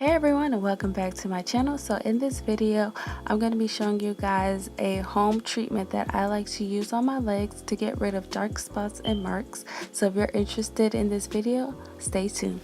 Hey everyone, and welcome back to my channel. So in this video I'm going to be showing you guys a home treatment that I like to use on my legs to get rid of dark spots and marks. So if you're interested in this video, stay tuned.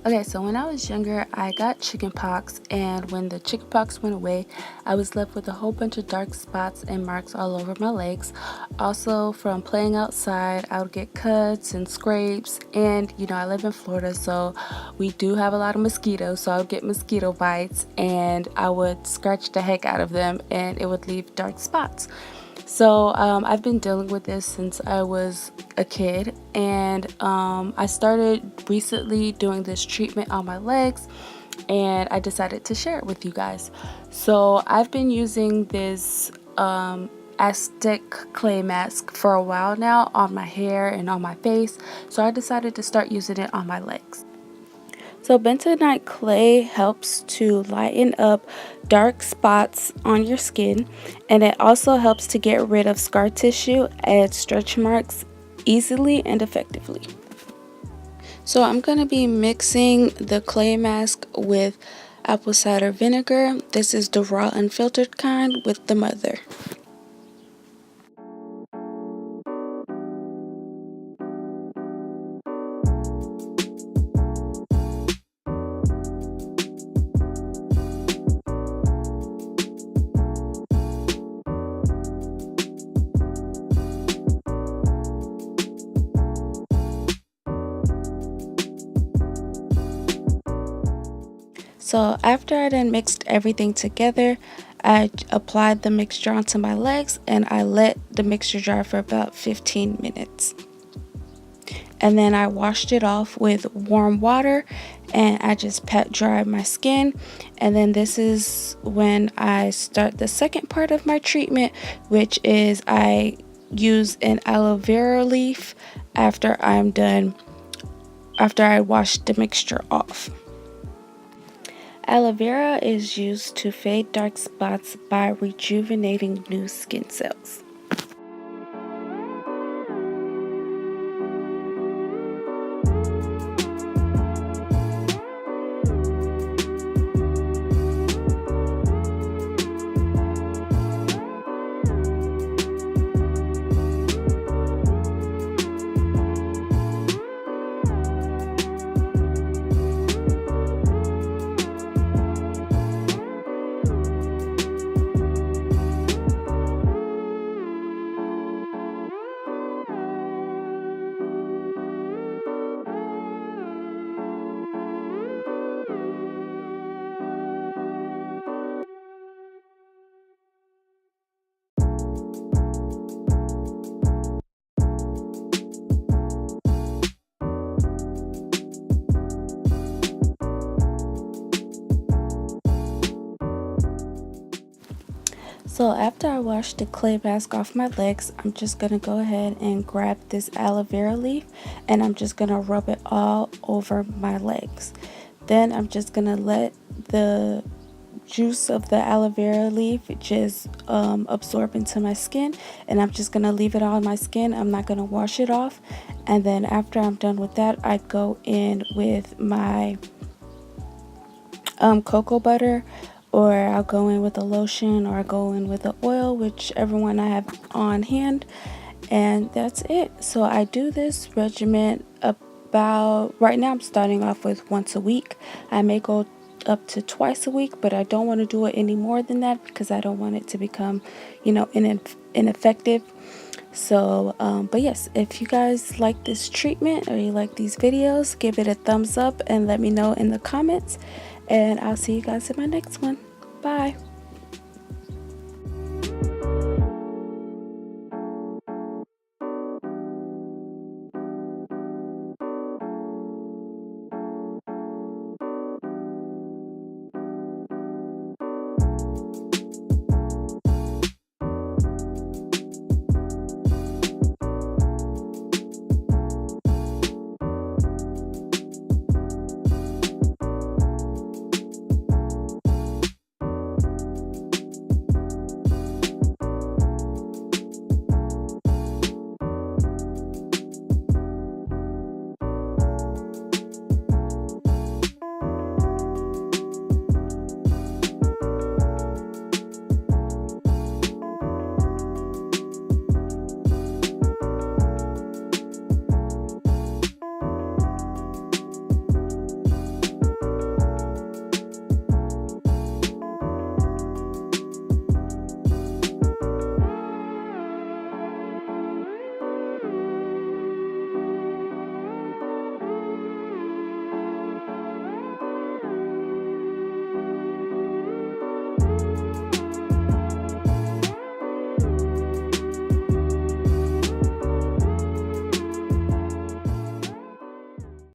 Okay, so when I was younger, I got chickenpox, and when the chickenpox went away, I was left with a whole bunch of dark spots and marks all over my legs. Also, from playing outside, I would get cuts and scrapes, and I live in Florida, so we do have a lot of mosquitoes, so I would get mosquito bites, and I would scratch the heck out of them, and it would leave dark spots. So I've been dealing with this since I was a kid, and I started recently doing this treatment on my legs, and I decided to share it with you guys. So I've been using this Aztec clay mask for a while now on my hair and on my face, so I decided to start using it on my legs. So Bentonite clay helps to lighten up dark spots on your skin, and it also helps to get rid of scar tissue and stretch marks easily and effectively. So I'm going to be mixing the clay mask with apple cider vinegar. This is the raw unfiltered kind with the mother. So after I done mixed everything together, I applied the mixture onto my legs, and I let the mixture dry for about 15 minutes. And then I washed it off with warm water, and I just pat dried my skin. And then this is when I start the second part of my treatment, which is I use an aloe vera leaf after I wash the mixture off. Aloe vera is used to fade dark spots by rejuvenating new skin cells. So after I wash the clay mask off my legs, I'm just going to go ahead and grab this aloe vera leaf, and I'm just going to rub it all over my legs. Then I'm just going to let the juice of the aloe vera leaf just absorb into my skin, and I'm just going to leave it on my skin. I'm not going to wash it off. And then after I'm done with that, I go in with my cocoa butter, or I'll go in with a lotion, or I'll go in with an oil, whichever one I have on hand, and that's it. So I do this regimen about, right now I'm starting off with once a week. I may go up to twice a week, but I don't want to do it any more than that because I don't want it to become, ineffective. So but yes, if you guys like this treatment or you like these videos, give it a thumbs up and let me know in the comments, and I'll see you guys in my next one. Bye.